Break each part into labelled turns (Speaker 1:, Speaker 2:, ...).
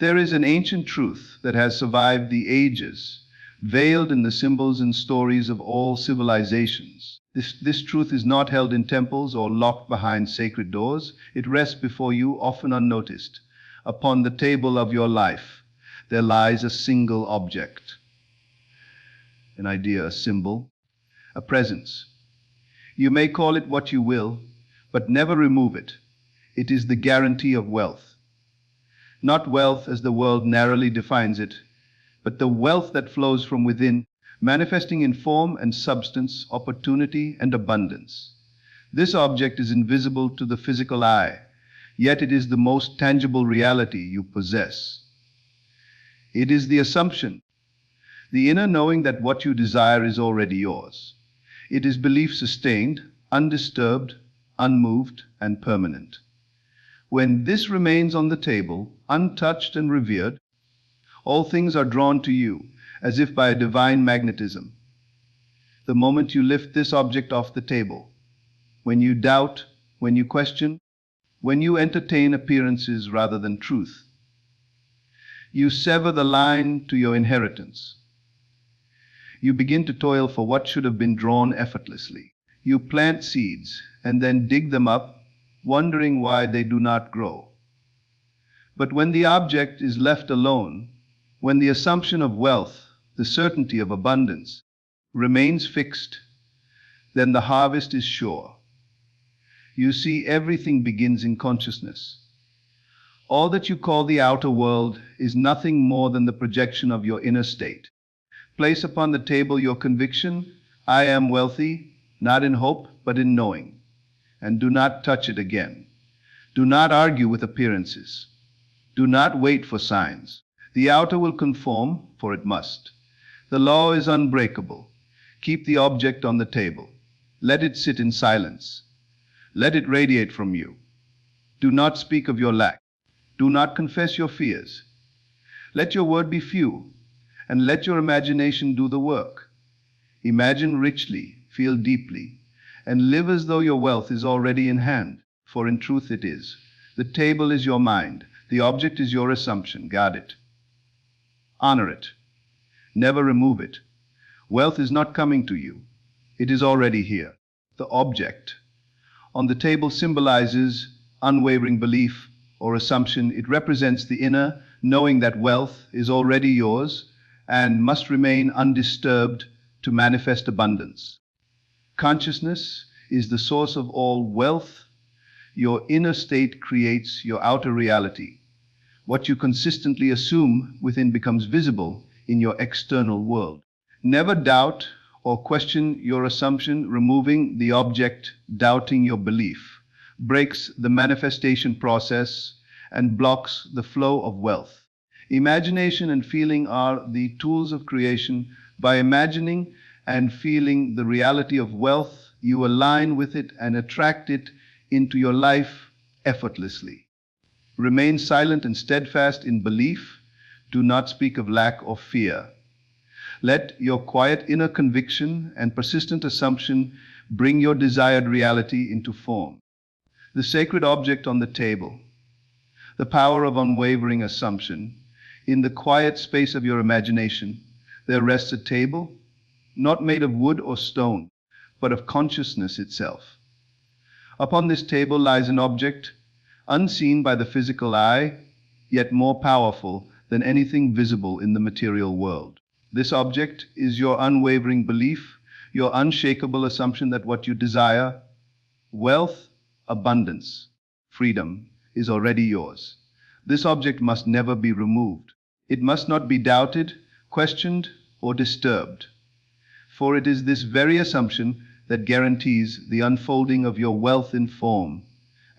Speaker 1: There is an ancient truth that has survived the ages, veiled in the symbols and stories of all civilizations. This truth is not held in temples or locked behind sacred doors. It rests before you, often unnoticed. Upon the table of your life, there lies a single object, an idea, a symbol, a presence. You may call it what you will, but never remove it. It is the guarantee of wealth. Not wealth as the world narrowly defines it, but the wealth that flows from within, manifesting in form and substance, opportunity and abundance. This object is invisible to the physical eye, yet it is the most tangible reality you possess. It is the assumption, the inner knowing that what you desire is already yours. It is belief sustained, undisturbed, unmoved, and permanent. When this remains on the table, untouched and revered, all things are drawn to you, as if by a divine magnetism. The moment you lift this object off the table, when you doubt, when you question, when you entertain appearances rather than truth, you sever the line to your inheritance. You begin to toil for what should have been drawn effortlessly. You plant seeds and then dig them up, wondering why they do not grow. But when the object is left alone, when the assumption of wealth, the certainty of abundance, remains fixed, then the harvest is sure. You see, everything begins in consciousness. All that you call the outer world is nothing more than the projection of your inner state. Place upon the table your conviction, I am wealthy, not in hope, but in knowing. And do not touch it again. Do not argue with appearances. Do not wait for signs. The outer will conform, for it must. The law is unbreakable. Keep the object on the table. Let it sit in silence. Let it radiate from you. Do not speak of your lack. Do not confess your fears. Let your word be few, and let your imagination do the work. Imagine richly, feel deeply, and live as though your wealth is already in hand, for in truth it is. The table is your mind. The object is your assumption. Guard it. Honor it. Never remove it. Wealth is not coming to you. It is already here. The object on the table symbolizes unwavering belief or assumption. It represents the inner knowing that wealth is already yours and must remain undisturbed to manifest abundance. Consciousness is the source of all wealth. Your inner state creates your outer reality. What you consistently assume within becomes visible in your external world. Never doubt or question your assumption. Removing the object, doubting your belief, breaks the manifestation process and blocks the flow of wealth. Imagination and feeling are the tools of creation. By imagining and feeling the reality of wealth, you align with it and attract it into your life effortlessly. Remain silent and steadfast in belief. Do not speak of lack or fear. Let your quiet inner conviction and persistent assumption bring your desired reality into form. The sacred object on the table, the power of unwavering assumption. In the quiet space of your imagination, there rests a table, not made of wood or stone, but of consciousness itself. Upon this table lies an object, unseen by the physical eye, yet more powerful than anything visible in the material world. This object is your unwavering belief, your unshakable assumption that what you desire, wealth, abundance, freedom, is already yours. This object must never be removed. It must not be doubted, questioned, or disturbed. For it is this very assumption that guarantees the unfolding of your wealth in form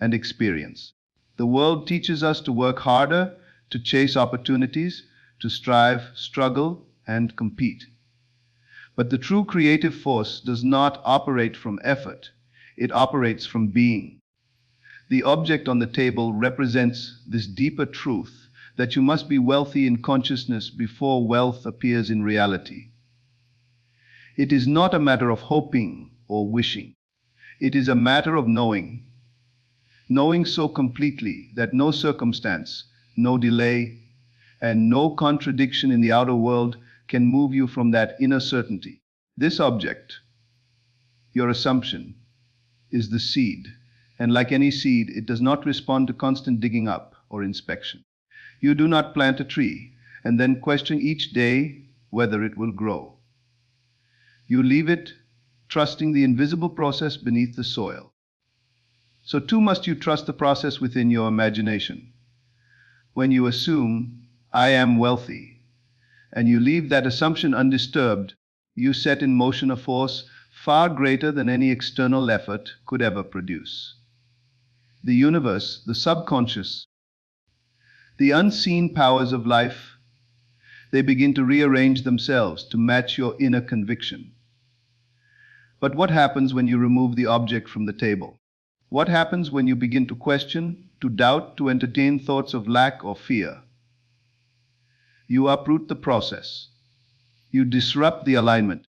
Speaker 1: and experience. The world teaches us to work harder, to chase opportunities, to strive, struggle, and compete. But the true creative force does not operate from effort. It operates from being. The object on the table represents this deeper truth that you must be wealthy in consciousness before wealth appears in reality. It is not a matter of hoping or wishing. It is a matter of knowing. Knowing so completely that no circumstance, no delay, and no contradiction in the outer world can move you from that inner certainty. This object, your assumption, is the seed, and like any seed, it does not respond to constant digging up or inspection. You do not plant a tree and then question each day whether it will grow. You leave it, trusting the invisible process beneath the soil. So too must you trust the process within your imagination. When you assume, I am wealthy, and you leave that assumption undisturbed, you set in motion a force far greater than any external effort could ever produce. The universe, the subconscious, the unseen powers of life, they begin to rearrange themselves to match your inner conviction. But what happens when you remove the object from the table? What happens when you begin to question, to doubt, to entertain thoughts of lack or fear? You uproot the process. You disrupt the alignment.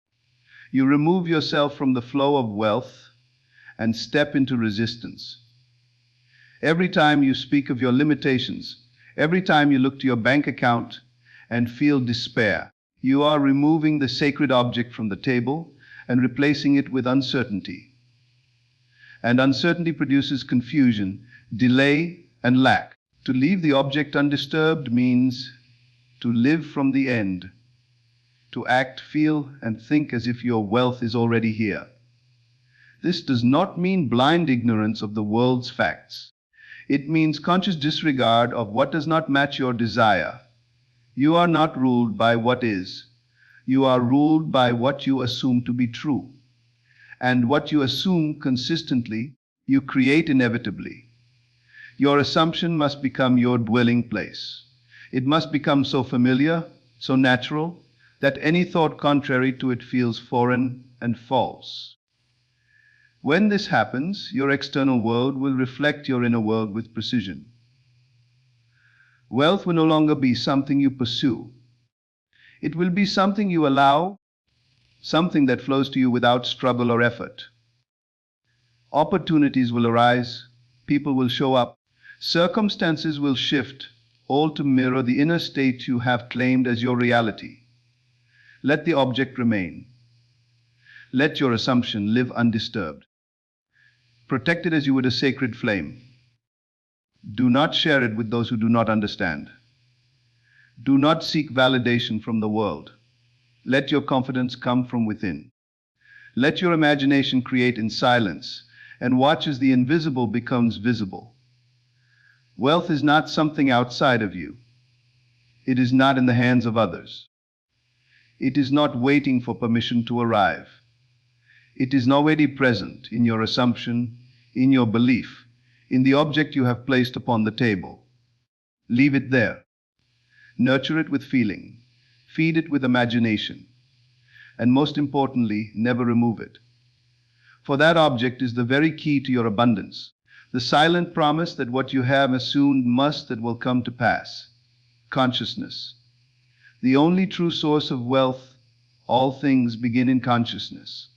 Speaker 1: You remove yourself from the flow of wealth and step into resistance. Every time you speak of your limitations, every time you look to your bank account and feel despair, you are removing the sacred object from the table and replacing it with uncertainty. And uncertainty produces confusion, delay, and lack. To leave the object undisturbed means to live from the end, to act, feel, and think as if your wealth is already here. This does not mean blind ignorance of the world's facts. It means conscious disregard of what does not match your desire. You are not ruled by what is. You are ruled by what you assume to be true. And what you assume consistently, you create inevitably. Your assumption must become your dwelling place. It must become so familiar, so natural, that any thought contrary to it feels foreign and false. When this happens, your external world will reflect your inner world with precision. Wealth will no longer be something you pursue. It will be something you allow, something that flows to you without struggle or effort. Opportunities will arise, people will show up, circumstances will shift, all to mirror the inner state you have claimed as your reality. Let the object remain. Let your assumption live undisturbed. Protect it as you would a sacred flame. Do not share it with those who do not understand. Do not seek validation from the world. Let your confidence come from within. Let your imagination create in silence and watch as the invisible becomes visible. Wealth is not something outside of you. It is not in the hands of others. It is not waiting for permission to arrive. It is already present in your assumption, in your belief, in the object you have placed upon the table. Leave it there. Nurture it with feeling. Feed it with imagination. And most importantly, never remove it. For that object is the very key to your abundance, the silent promise that what you have assumed must, that will come to pass. Consciousness. The only true source of wealth. All things begin in consciousness.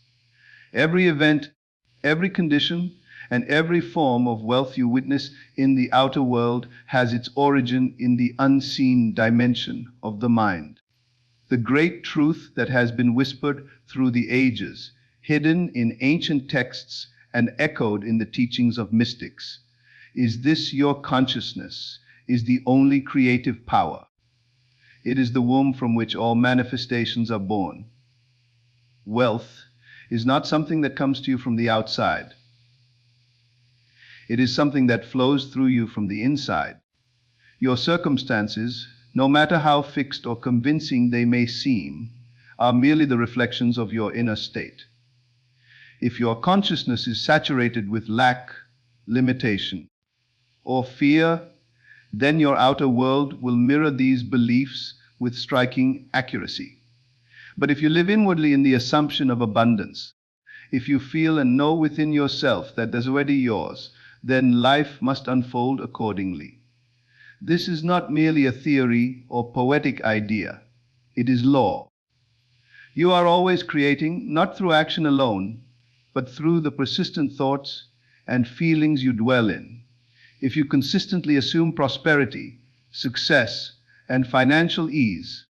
Speaker 1: Every event, every condition, and every form of wealth you witness in the outer world has its origin in the unseen dimension of the mind. The great truth that has been whispered through the ages, hidden in ancient texts and echoed in the teachings of mystics, is this: your consciousness is the only creative power. It is the womb from which all manifestations are born. Wealth is not something that comes to you from the outside. It is something that flows through you from the inside. Your circumstances, no matter how fixed or convincing they may seem, are merely the reflections of your inner state. If your consciousness is saturated with lack, limitation, or fear, then your outer world will mirror these beliefs with striking accuracy. But if you live inwardly in the assumption of abundance, if you feel and know within yourself that there's already yours, then life must unfold accordingly. This is not merely a theory or poetic idea. It is law. You are always creating, not through action alone, but through the persistent thoughts and feelings you dwell in. If you consistently assume prosperity, success, and financial ease,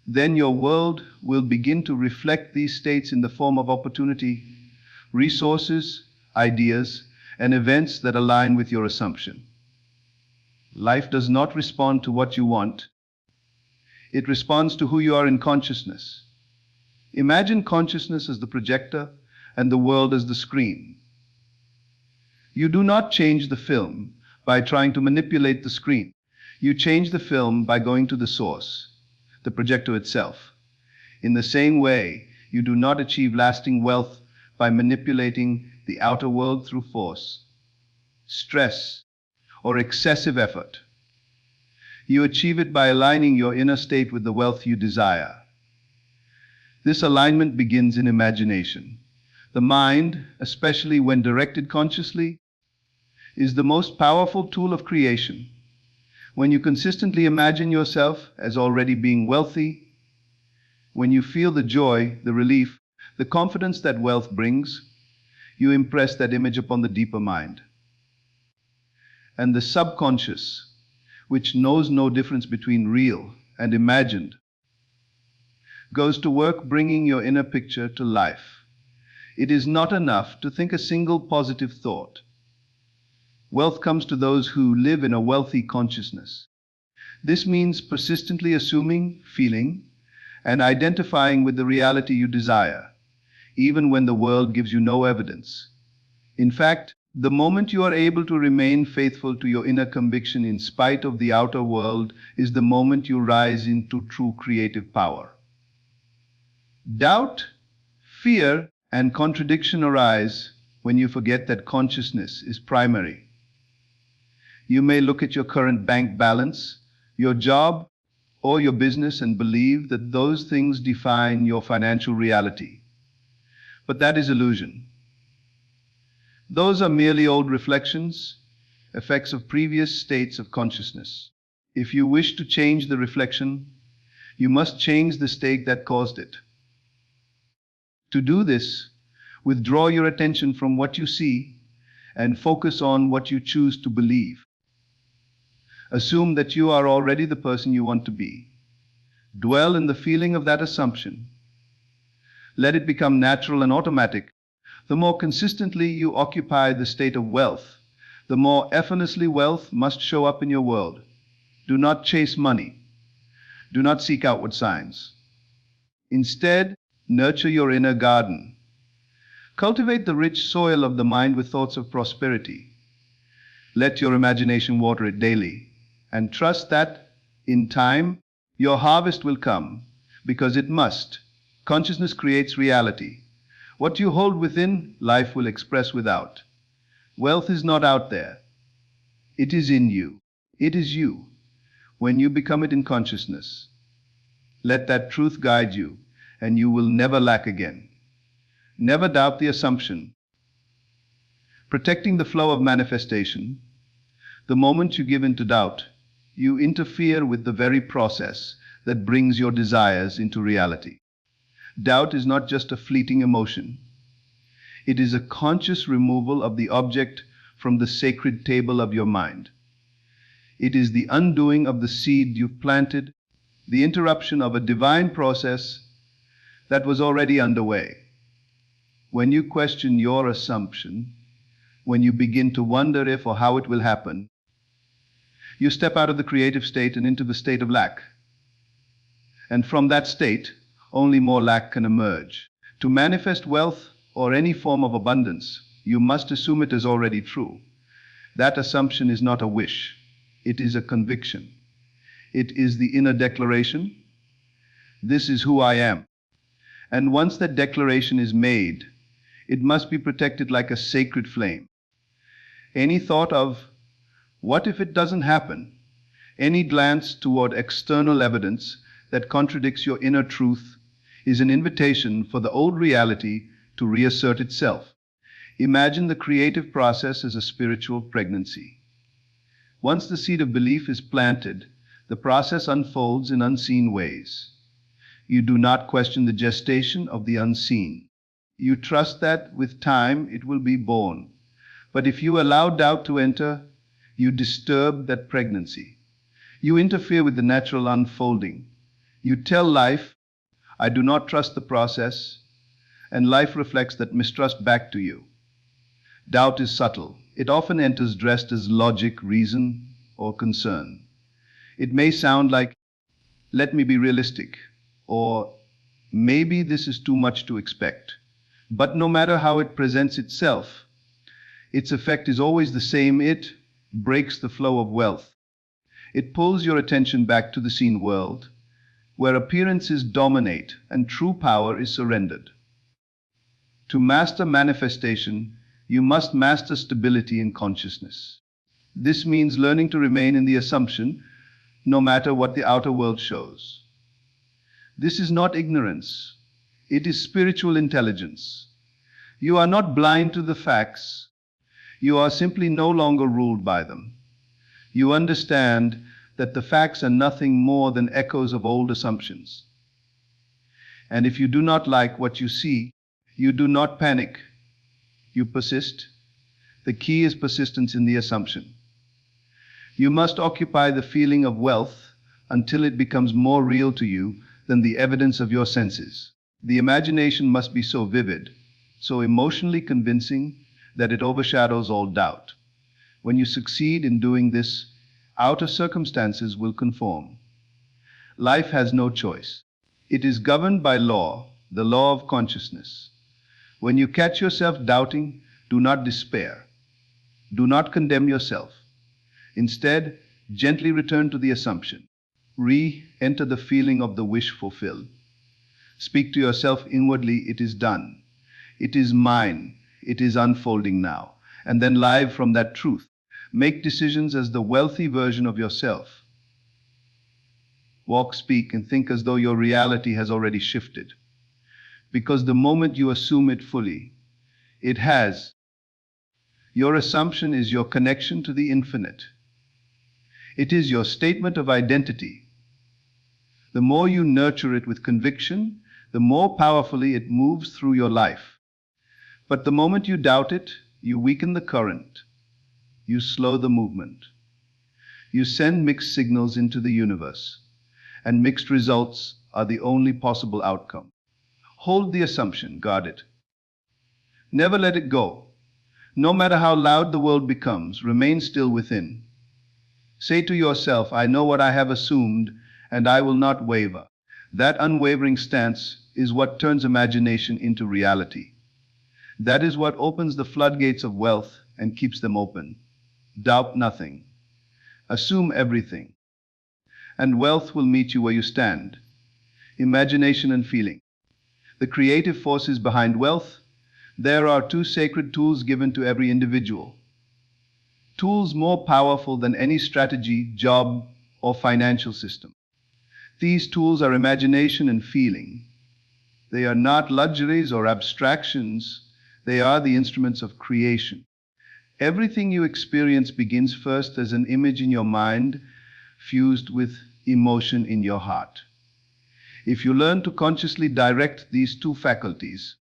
Speaker 1: then your world will begin to reflect these states in the form of opportunity, resources, ideas, and events that align with your assumption. Life does not respond to what you want. It responds to who you are in consciousness. Imagine consciousness as the projector and the world as the screen. You do not change the film by trying to manipulate the screen. You change the film by going to the source, the projector itself. In the same way, you do not achieve lasting wealth by manipulating the outer world through force, stress, or excessive effort. You achieve it by aligning your inner state with the wealth you desire. This alignment begins in imagination. The mind, especially when directed consciously, is the most powerful tool of creation. When you consistently imagine yourself as already being wealthy, when you feel the joy, the relief, the confidence that wealth brings, you impress that image upon the deeper mind. And the subconscious, which knows no difference between real and imagined, goes to work bringing your inner picture to life. It is not enough to think a single positive thought. Wealth comes to those who live in a wealthy consciousness. This means persistently assuming, feeling, and identifying with the reality you desire, even when the world gives you no evidence. In fact, the moment you are able to remain faithful to your inner conviction in spite of the outer world is the moment you rise into true creative power. Doubt, fear, and contradiction arise when you forget that consciousness is primary. You may look at your current bank balance, your job, or your business and believe that those things define your financial reality. But that is illusion. Those are merely old reflections, effects of previous states of consciousness. If you wish to change the reflection, you must change the state that caused it. To do this, withdraw your attention from what you see and focus on what you choose to believe. Assume that you are already the person you want to be. Dwell in the feeling of that assumption. Let it become natural and automatic. The more consistently you occupy the state of wealth, the more effortlessly wealth must show up in your world. Do not chase money. Do not seek outward signs. Instead, nurture your inner garden. Cultivate the rich soil of the mind with thoughts of prosperity. Let your imagination water it daily, and trust that, in time, your harvest will come, because it must. Consciousness creates reality. What you hold within, life will express without. Wealth is not out there. It is in you. It is you. When you become it in consciousness, let that truth guide you, and you will never lack again. Never doubt the assumption. Protecting the flow of manifestation, the moment you give in to doubt, you interfere with the very process that brings your desires into reality. Doubt is not just a fleeting emotion. It is a conscious removal of the object from the sacred table of your mind. It is the undoing of the seed you've planted, the interruption of a divine process that was already underway. When you question your assumption, when you begin to wonder if or how it will happen, you step out of the creative state and into the state of lack. And from that state, only more lack can emerge. To manifest wealth or any form of abundance, you must assume it is already true. That assumption is not a wish. It is a conviction. It is the inner declaration. This is who I am. And once that declaration is made, it must be protected like a sacred flame. Any thought of, what if it doesn't happen? Any glance toward external evidence that contradicts your inner truth is an invitation for the old reality to reassert itself. Imagine the creative process as a spiritual pregnancy. Once the seed of belief is planted, the process unfolds in unseen ways. You do not question the gestation of the unseen. You trust that with time it will be born. But if you allow doubt to enter, you disturb that pregnancy. You interfere with the natural unfolding. You tell life, I do not trust the process, and life reflects that mistrust back to you. Doubt is subtle. It often enters dressed as logic, reason, or concern. It may sound like, let me be realistic, or maybe this is too much to expect. But no matter how it presents itself, its effect is always the same. It breaks the flow of wealth. It pulls your attention back to the seen world, where appearances dominate and true power is surrendered. To master manifestation, you must master stability in consciousness. This means learning to remain in the assumption, no matter what the outer world shows. This is not ignorance, it is spiritual intelligence. You are not blind to the facts, you are simply no longer ruled by them. You understand that the facts are nothing more than echoes of old assumptions. And if you do not like what you see, you do not panic. You persist. The key is persistence in the assumption. You must occupy the feeling of wealth until it becomes more real to you than the evidence of your senses. The imagination must be so vivid, so emotionally convincing, that it overshadows all doubt. When you succeed in doing this, outer circumstances will conform. Life has no choice. It is governed by law, the law of consciousness. When you catch yourself doubting, do not despair. Do not condemn yourself. Instead, gently return to the assumption. Re-enter the feeling of the wish fulfilled. Speak to yourself inwardly, it is done. It is mine. It is unfolding now. And then live from that truth. Make decisions as the wealthy version of yourself. Walk, speak, and think as though your reality has already shifted. Because the moment you assume it fully, it has. Your assumption is your connection to the infinite. It is your statement of identity. The more you nurture it with conviction, the more powerfully it moves through your life. But the moment you doubt it, you weaken the current. You slow the movement. You send mixed signals into the universe, and mixed results are the only possible outcome. Hold the assumption, guard it. Never let it go. No matter how loud the world becomes, remain still within. Say to yourself, I know what I have assumed, and I will not waver. That unwavering stance is what turns imagination into reality. That is what opens the floodgates of wealth and keeps them open. Doubt nothing. Assume everything. And wealth will meet you where you stand. Imagination and feeling. The creative forces behind wealth. There are two sacred tools given to every individual. Tools more powerful than any strategy, job, or financial system. These tools are imagination and feeling. They are not luxuries or abstractions. They are the instruments of creation. Everything you experience begins first as an image in your mind, fused with emotion in your heart. If you learn to consciously direct these two faculties,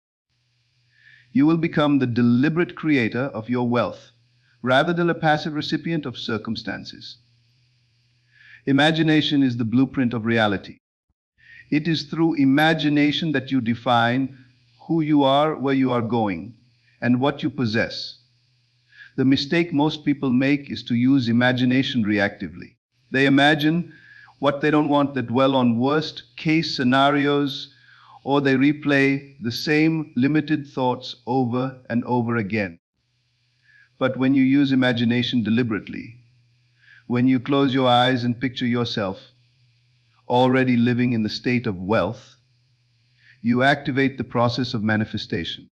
Speaker 1: you will become the deliberate creator of your wealth, rather than a passive recipient of circumstances. Imagination is the blueprint of reality. It is through imagination that you define who you are, where you are going, and what you possess. The mistake most people make is to use imagination reactively. They imagine what they don't want, that dwell on worst-case scenarios, or they replay the same limited thoughts over and over again. But when you use imagination deliberately, when you close your eyes and picture yourself already living in the state of wealth, you activate the process of manifestation.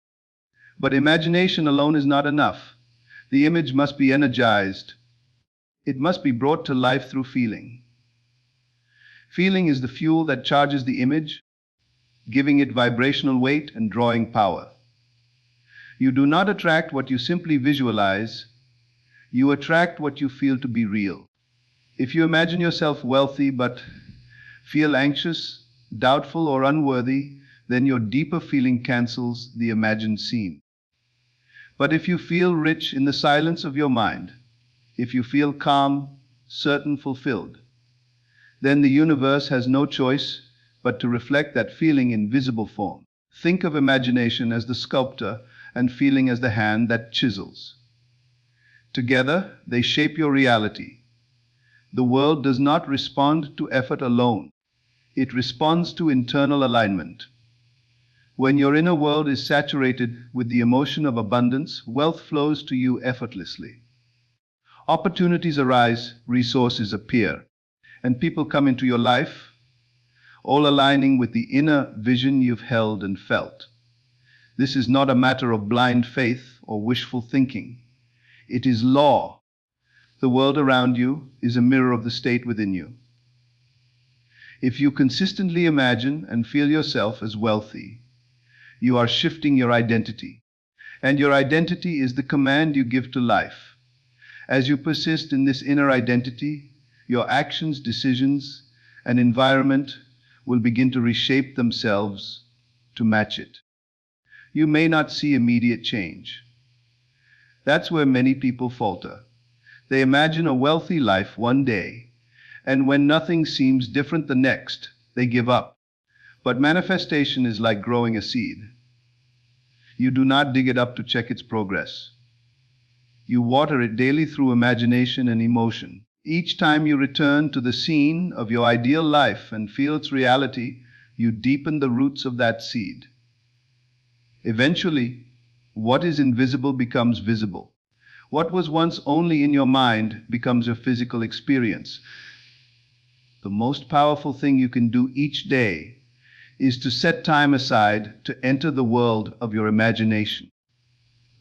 Speaker 1: But imagination alone is not enough. The image must be energized. It must be brought to life through feeling. Feeling is the fuel that charges the image, giving it vibrational weight and drawing power. You do not attract what you simply visualize. You attract what you feel to be real. If you imagine yourself wealthy but feel anxious, doubtful, or unworthy, then your deeper feeling cancels the imagined scene. But if you feel rich in the silence of your mind, if you feel calm, certain, fulfilled, then the universe has no choice but to reflect that feeling in visible form. Think of imagination as the sculptor and feeling as the hand that chisels. Together, they shape your reality. The world does not respond to effort alone. It responds to internal alignment. When your inner world is saturated with the emotion of abundance, wealth flows to you effortlessly. Opportunities arise, resources appear, and people come into your life, all aligning with the inner vision you've held and felt. This is not a matter of blind faith or wishful thinking. It is law. The world around you is a mirror of the state within you. If you consistently imagine and feel yourself as wealthy, you are shifting your identity. And your identity is the command you give to life. As you persist in this inner identity, your actions, decisions, and environment will begin to reshape themselves to match it. You may not see immediate change. That's where many people falter. They imagine a wealthy life one day, and when nothing seems different the next, they give up. But manifestation is like growing a seed. You do not dig it up to check its progress. You water it daily through imagination and emotion. Each time you return to the scene of your ideal life and feel its reality, you deepen the roots of that seed. Eventually, what is invisible becomes visible. What was once only in your mind becomes your physical experience. The most powerful thing you can do each day is to set time aside to enter the world of your imagination.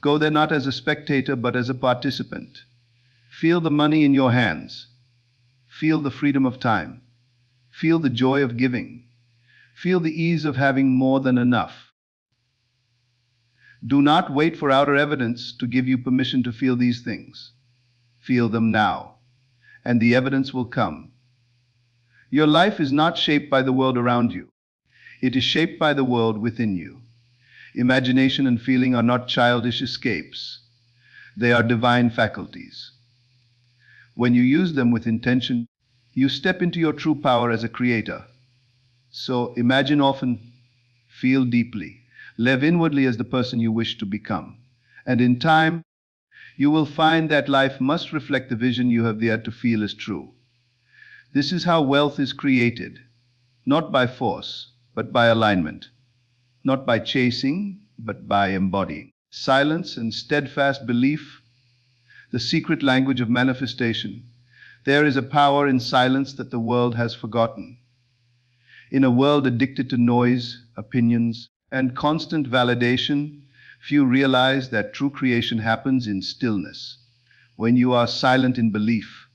Speaker 1: Go there not as a spectator but as a participant. Feel the money in your hands. Feel the freedom of time. Feel the joy of giving. Feel the ease of having more than enough. Do not wait for outer evidence to give you permission to feel these things. Feel them now, and the evidence will come. Your life is not shaped by the world around you. It is shaped by the world within you. Imagination and feeling are not childish escapes. They are divine faculties. When you use them with intention, you step into your true power as a creator. So imagine often, feel deeply, live inwardly as the person you wish to become. And in time, you will find that life must reflect the vision you have dared to feel is true. This is how wealth is created, not by force, but by alignment. Not by chasing, but by embodying. Silence and steadfast belief, the secret language of manifestation. There is a power in silence that the world has forgotten. In a world addicted to noise, opinions, and constant validation, few realize that true creation happens in stillness, when you are silent in belief,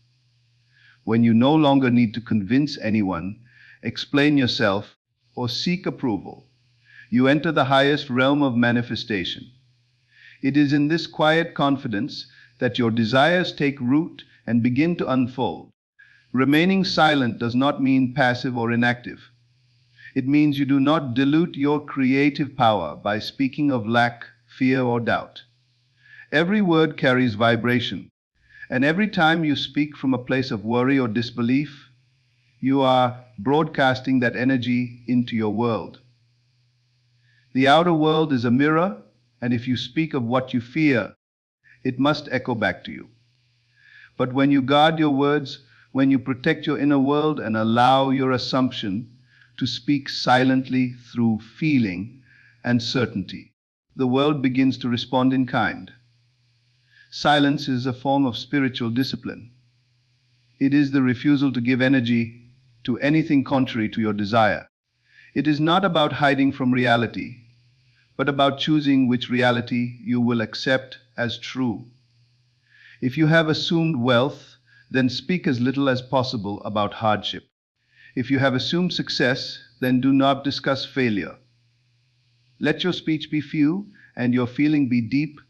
Speaker 1: when you no longer need to convince anyone, explain yourself, or seek approval. You enter the highest realm of manifestation. It is in this quiet confidence that your desires take root and begin to unfold. Remaining silent does not mean passive or inactive. It means you do not dilute your creative power by speaking of lack, fear, or doubt. Every word carries vibration, and every time you speak from a place of worry or disbelief, you are broadcasting that energy into your world. The outer world is a mirror, and if you speak of what you fear, it must echo back to you. But when you guard your words, when you protect your inner world and allow your assumption to speak silently through feeling and certainty, the world begins to respond in kind. Silence is a form of spiritual discipline. It is the refusal to give energy to anything contrary to your desire. It is not about hiding from reality, but about choosing which reality you will accept as true. If you have assumed wealth, then speak as little as possible about hardship. If you have assumed success, then do not discuss failure. Let your speech be few and your feeling be deep.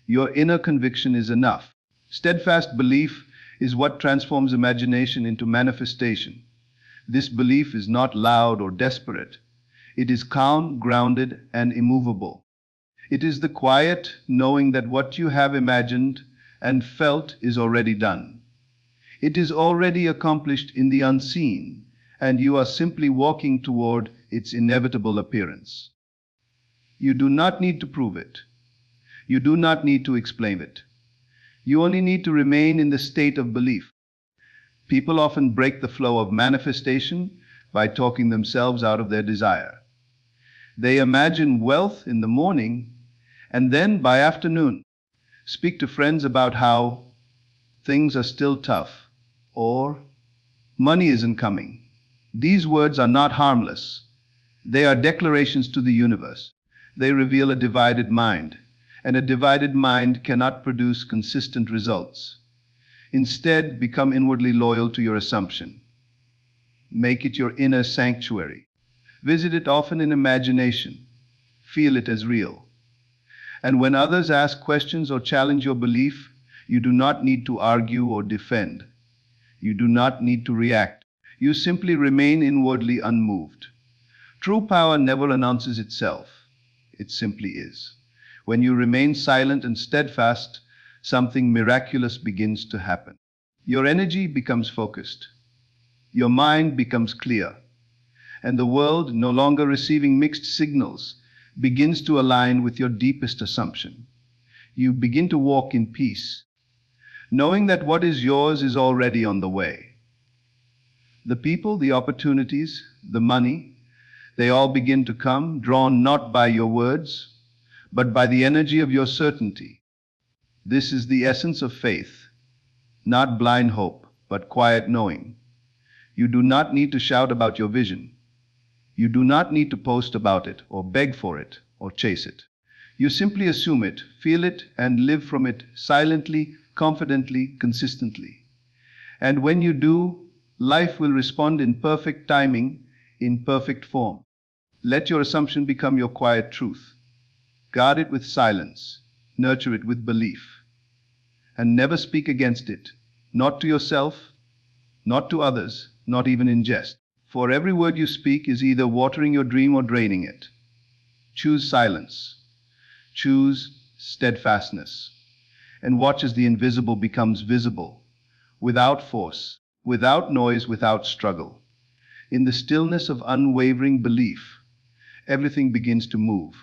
Speaker 1: Your inner conviction is enough. Steadfast belief is what transforms imagination into manifestation. This belief is not loud or desperate. It is calm, grounded, and immovable. It is the quiet knowing that what you have imagined and felt is already done. It is already accomplished in the unseen, and you are simply walking toward its inevitable appearance. You do not need to prove it. You do not need to explain it. You only need to remain in the state of belief. People often break the flow of manifestation by talking themselves out of their desire. They imagine wealth in the morning, and then by afternoon, speak to friends about how things are still tough, or money isn't coming. These words are not harmless. They are declarations to the universe. They reveal a divided mind, and a divided mind cannot produce consistent results. Instead, become inwardly loyal to your assumption. Make it your inner sanctuary. Visit it often in imagination. Feel it as real. And when others ask questions or challenge your belief, you do not need to argue or defend. You do not need to react. You simply remain inwardly unmoved. True power never announces itself. It simply is. When you remain silent and steadfast, something miraculous begins to happen. Your energy becomes focused. Your mind becomes clear. And the world, no longer receiving mixed signals, begins to align with your deepest assumption. You begin to walk in peace, knowing that what is yours is already on the way. The people, the opportunities, the money, they all begin to come, drawn not by your words, but by the energy of your certainty. This is the essence of faith, not blind hope, but quiet knowing. You do not need to shout about your vision. You do not need to post about it, or beg for it, or chase it. You simply assume it, feel it, and live from it silently, confidently, consistently. And when you do, life will respond in perfect timing, in perfect form. Let your assumption become your quiet truth. Guard it with silence. Nurture it with belief. And never speak against it, not to yourself, not to others, not even in jest. For every word you speak is either watering your dream or draining it. Choose silence. Choose steadfastness. And watch as the invisible becomes visible, without force, without noise, without struggle. In the stillness of unwavering belief, everything begins to move.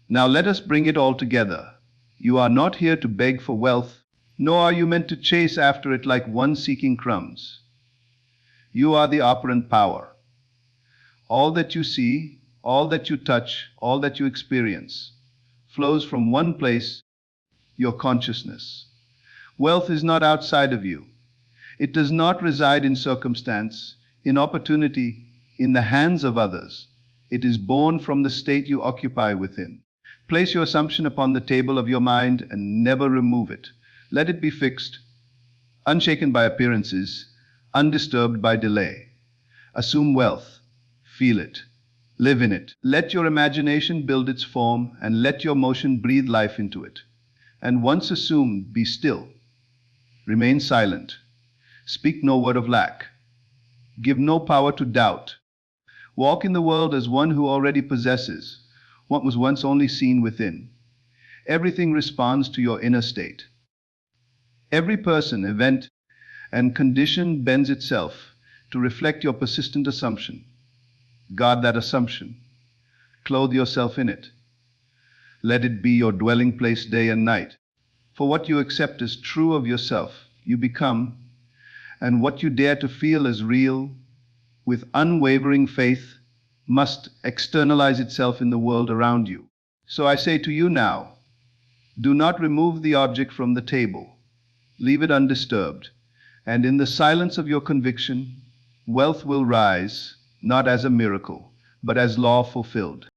Speaker 1: Now let us bring it all together. You are not here to beg for wealth, nor are you meant to chase after it like one seeking crumbs. You are the operant power. All that you see, all that you touch, all that you experience, flows from one place, your consciousness. Wealth is not outside of you. It does not reside in circumstance, in opportunity, in the hands of others. It is born from the state you occupy within. Place your assumption upon the table of your mind and never remove it. Let it be fixed, unshaken by appearances, undisturbed by delay. Assume wealth, feel it, live in it. Let your imagination build its form and let your motion breathe life into it. And once assumed, be still. Remain silent. Speak no word of lack. Give no power to doubt. Walk in the world as one who already possesses what was once only seen within. Everything responds to your inner state. Every person, event, and condition bends itself to reflect your persistent assumption. Guard that assumption. Clothe yourself in it. Let it be your dwelling place day and night. For what you accept as true of yourself, you become, and what you dare to feel as real, with unwavering faith, must externalize itself in the world around you. So I say to you now, do not remove the object from the table. Leave it undisturbed. And in the silence of your conviction, wealth will rise, not as a miracle, but as law fulfilled.